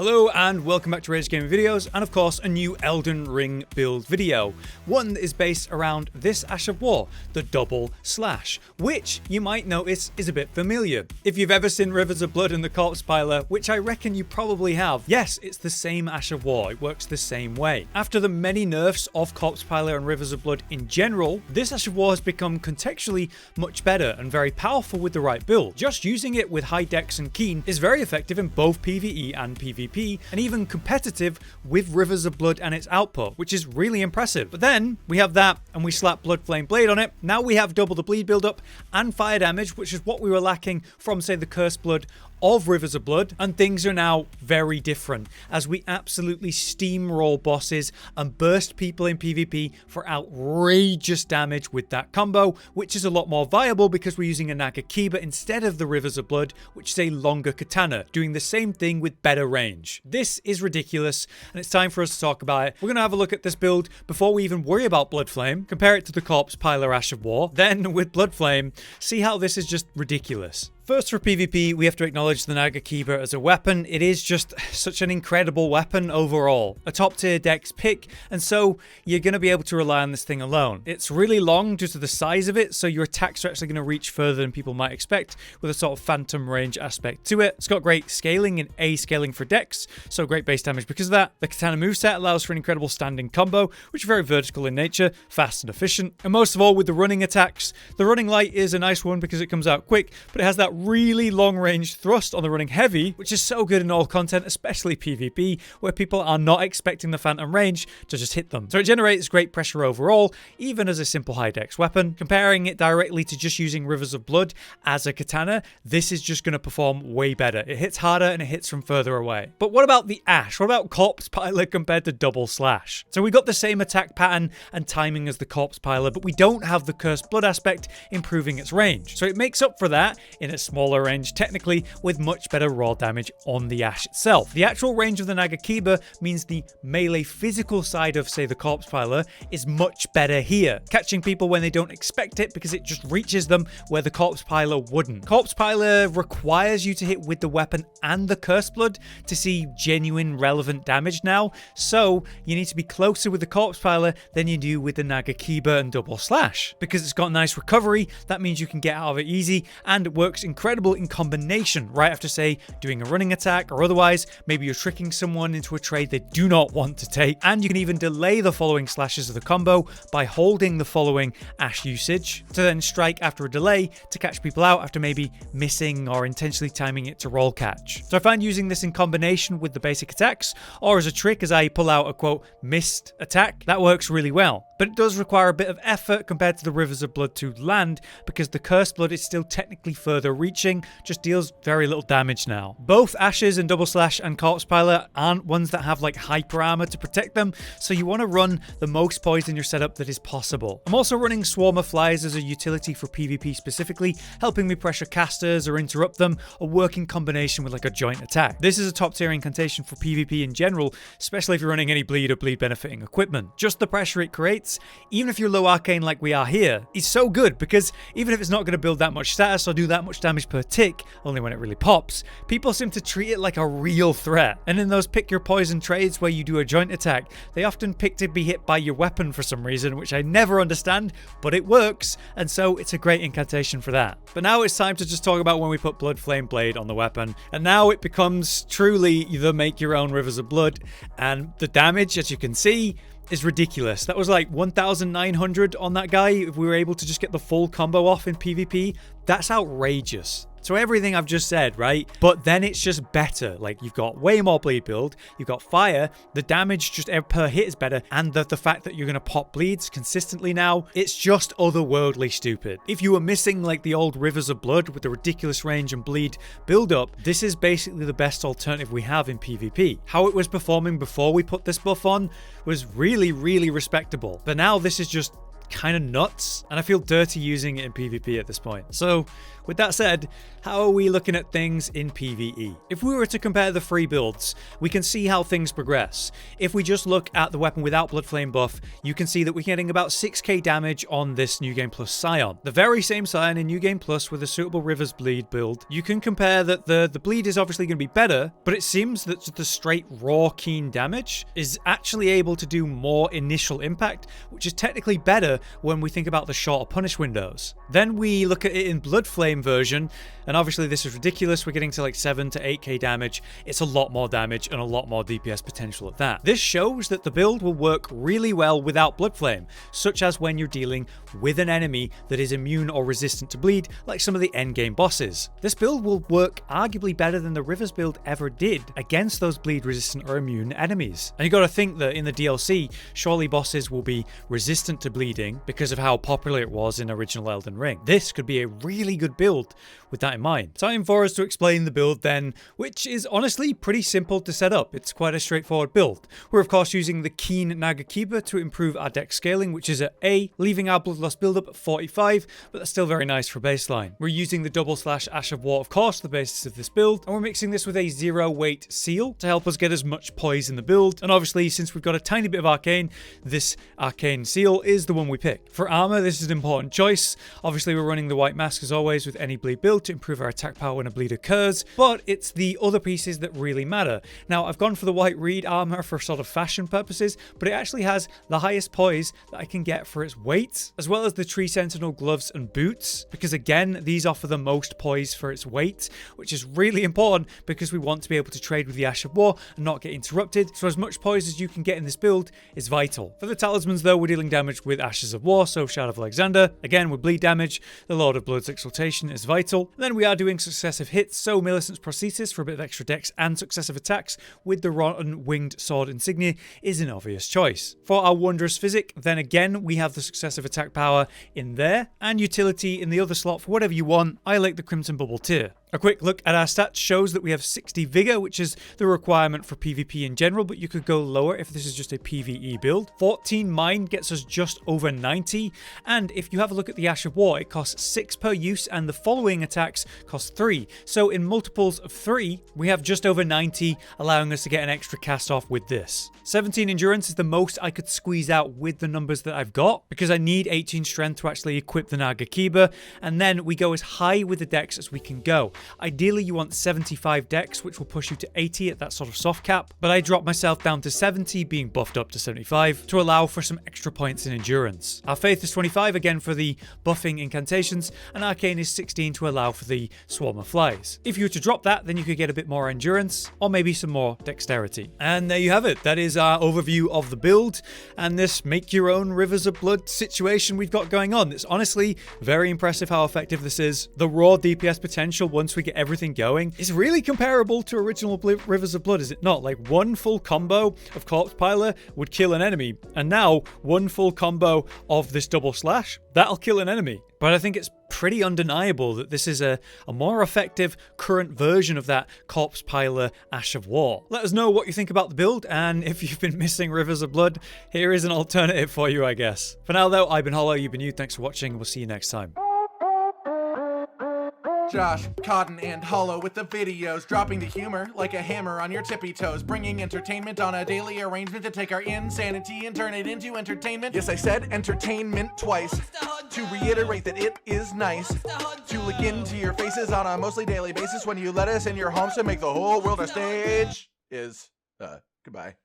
Hello and welcome back to RageGamingVideos, and of course a new Elden Ring build video. One that is based around this Ash of War, the double slash, which you might notice is a bit familiar. If you've ever seen Rivers of Blood in the Corpse Piler, which I reckon you probably have, yes, it's the same Ash of War, it works the same way. After the many nerfs of Corpse Piler and Rivers of Blood in general, this Ash of War has become contextually much better and very powerful with the right build. Just using it with high dex and keen is very effective in both PvE and PvP, and even competitive with Rivers of Blood and its output, which is really impressive. But then we have that and we slap Bloodflame Blade on it. Now we have double the bleed build-up and fire damage, which is what we were lacking from, say, the Cursed Blood of Rivers of Blood, and things are now very different as we absolutely steamroll bosses and burst people in PvP for outrageous damage with that combo, which is a lot more viable because we're using a Nagakiba instead of the Rivers of Blood, which is a longer katana, doing the same thing with better range. This is ridiculous, and it's time for us to talk about it. We're going to have a look at this build before we even worry about Bloodflame, compare it to the Corpse Piler Ash of War, then with Bloodflame, see how this is just ridiculous. First, for PvP, we have to acknowledge the Nagakiba as a weapon. It is just such an incredible weapon overall. A top tier dex pick, and so you're going to be able to rely on this thing alone. It's really long due to the size of it, so your attacks are actually going to reach further than people might expect, with a sort of phantom range aspect to it. It's got great scaling and A scaling for dex, so great base damage because of that. The katana moveset allows for an incredible standing combo, which is very vertical in nature, fast and efficient. And most of all, with the running attacks, the running light is a nice one because it comes out quick, but it has that really long range thrust on the running heavy, which is so good in all content, especially PvP, where people are not expecting the phantom range to just hit them. So it generates great pressure overall, even as a simple high dex weapon. Comparing it directly to just using Rivers of Blood as a katana, this is just going to perform way better. It hits harder and it hits from further away. But what about the Ash? What about Corpse Piler compared to double slash? So we got the same attack pattern and timing as the Corpse Piler, but we don't have the Cursed Blood aspect improving its range. So it makes up for that in a smaller range technically, with much better raw damage on the Ash itself. The actual range of the Nagakiba means the melee physical side of, say, the Corpse Piler is much better here, catching people when they don't expect it because it just reaches them where the Corpse Piler wouldn't. Corpse Piler requires you to hit with the weapon and the Cursed Blood to see genuine relevant damage now, so you need to be closer with the Corpse Piler than you do with the Nagakiba and double slash. Because it's got nice recovery, that means you can get out of it easy, and it works incredible in combination right after, say, doing a running attack, or otherwise maybe you're tricking someone into a trade they do not want to take, and you can even delay the following slashes of the combo by holding the following Ash usage to then strike after a delay to catch people out after maybe missing or intentionally timing it to roll catch. So I find using this in combination with the basic attacks, or as a trick as I pull out a quote missed attack, that works really well. But it does require a bit of effort compared to the Rivers of Blood to land, because the Cursed Blood is still technically further reaching, just deals very little damage now. Both Ashes and double slash and Corpse Piler aren't ones that have like hyper armor to protect them, so you want to run the most poison in your setup that is possible. I'm also running Swarm of Flies as a utility for PvP specifically, helping me pressure casters or interrupt them, or work in combination with like a joint attack. This is a top tier incantation for PvP in general, especially if you're running any bleed or bleed benefiting equipment. Just the pressure it creates, even if you're low arcane like we are here, is so good because even if it's not going to build that much status or do that much damage per tick, only when it really pops, people seem to treat it like a real threat. And in those pick your poison trades where you do a joint attack, they often pick to be hit by your weapon for some reason, which I never understand, but it works, and so it's a great incantation for that. But now it's time to just talk about when we put Bloodflame Blade on the weapon, and now it becomes truly the make your own Rivers of Blood, and the damage, as you can see, is ridiculous. That was like 1,900 on that guy. If we were able to just get the full combo off in PvP, that's outrageous. So everything I've just said, right? But then it's just better. Like, you've got way more bleed build, you've got fire, the damage just per hit is better, and the fact that you're going to pop bleeds consistently now, it's just otherworldly stupid. If you were missing like the old Rivers of Blood with the ridiculous range and bleed build up, this is basically the best alternative we have in PvP. How it was performing before we put this buff on was really, really respectable. But now this is just kind of nuts, and I feel dirty using it in PvP at this point. So with that said, how are we looking at things in PvE? If we were to compare the three builds, we can see how things progress. If we just look at the weapon without Bloodflame buff, you can see that we're getting about 6k damage on this New Game Plus Scion. The very same Scion in New Game Plus with a suitable River's Bleed build. You can compare that the bleed is obviously going to be better, but it seems that the straight raw keen damage is actually able to do more initial impact, which is technically better when we think about the shorter punish windows. Then we look at it in Bloodflame version, and obviously this is ridiculous. We're getting to like 7 to 8k damage. It's a lot more damage and a lot more DPS potential at that. This shows that the build will work really well without Bloodflame, such as when you're dealing with an enemy that is immune or resistant to bleed, like some of the endgame bosses. This build will work arguably better than the Rivers build ever did against those bleed resistant or immune enemies. And you got to think that in the DLC, surely bosses will be resistant to bleeding because of how popular it was in original Elden Ring. This could be a really good build with that in mind. Time for us to explain the build then, which is honestly pretty simple to set up. It's quite a straightforward build. We're of course using the Keen Nagakiba to improve our dex scaling, which is at A, leaving our Bloodlust build-up at 45, but that's still very nice for baseline. We're using the / Ash of War, of course, the basis of this build, and we're mixing this with a 0 weight seal to help us get as much poise in the build. And obviously, since we've got a tiny bit of arcane, this arcane seal is the one we pick. For armor, this is an important choice. Obviously, we're running the White Mask as always with any bleed build to improve our attack power when a bleed occurs, but it's the other pieces that really matter. Now, I've gone for the White Reed armor for sort of fashion purposes, but it actually has the highest poise that I can get for its weight, as well as the Tree Sentinel gloves and boots, because again, these offer the most poise for its weight, which is really important because we want to be able to trade with the Ash of War and not get interrupted, so as much poise as you can get in this build is vital. For the talismans though, we're dealing damage with Ashes of War, so Shadow of Alexander. Again, with bleed damage, the Lord of Blood's Exultation is vital. And then we are doing successive hits, so Millicent's Prosthesis for a bit of extra dex and successive attacks with the Rotten Winged Sword Insignia is an obvious choice. For our Wondrous Physic, then again, we have the successive attack power in there, and utility in the other slot for whatever you want. I like the Crimson Bubble tier. A quick look at our stats shows that we have 60 Vigor, which is the requirement for PvP in general, but you could go lower if this is just a PvE build. 14 Mind gets us just over 90, and if you have a look at the Ash of War, it costs 6 per use, and the following attacks cost 3. So in multiples of 3, we have just over 90, allowing us to get an extra cast off with this. 17 Endurance is the most I could squeeze out with the numbers that I've got, because I need 18 Strength to actually equip the Nagakiba, and then we go as high with the Dex as we can go. Ideally, you want 75 Dex, which will push you to 80 at that sort of soft cap, but I dropped myself down to 70, being buffed up to 75, to allow for some extra points in Endurance. Our Faith is 25, again for the buffing incantations, and Arcane is 16 to allow for the Swarm of Flies. If you were to drop that, then you could get a bit more Endurance, or maybe some more Dexterity. And there you have it. That is our overview of the build, and this make-your-own Rivers of Blood situation we've got going on. It's honestly very impressive how effective this is. The raw DPS potential once we get everything going is really comparable to original Rivers of Blood, is it not? Like one full combo of Corpse Piler would kill an enemy, and now one full combo of this double slash, that'll kill an enemy. But I think it's pretty undeniable that this is a more effective current version of that Corpse Piler Ash of War. Let us know what you think about the build, and if you've been missing Rivers of Blood, here is an alternative for you, I guess. For now though, I've been Hollow, you've been you, thanks for watching, we'll see you next time. Josh, Cotton, and Hollow with the videos, dropping the humor like a hammer on your tippy toes, bringing entertainment on a daily arrangement to take our insanity and turn it into entertainment. Yes, I said entertainment twice, to reiterate that it is nice to look into your faces on a mostly daily basis when you let us in your homes to make the whole world a stage. Goodbye.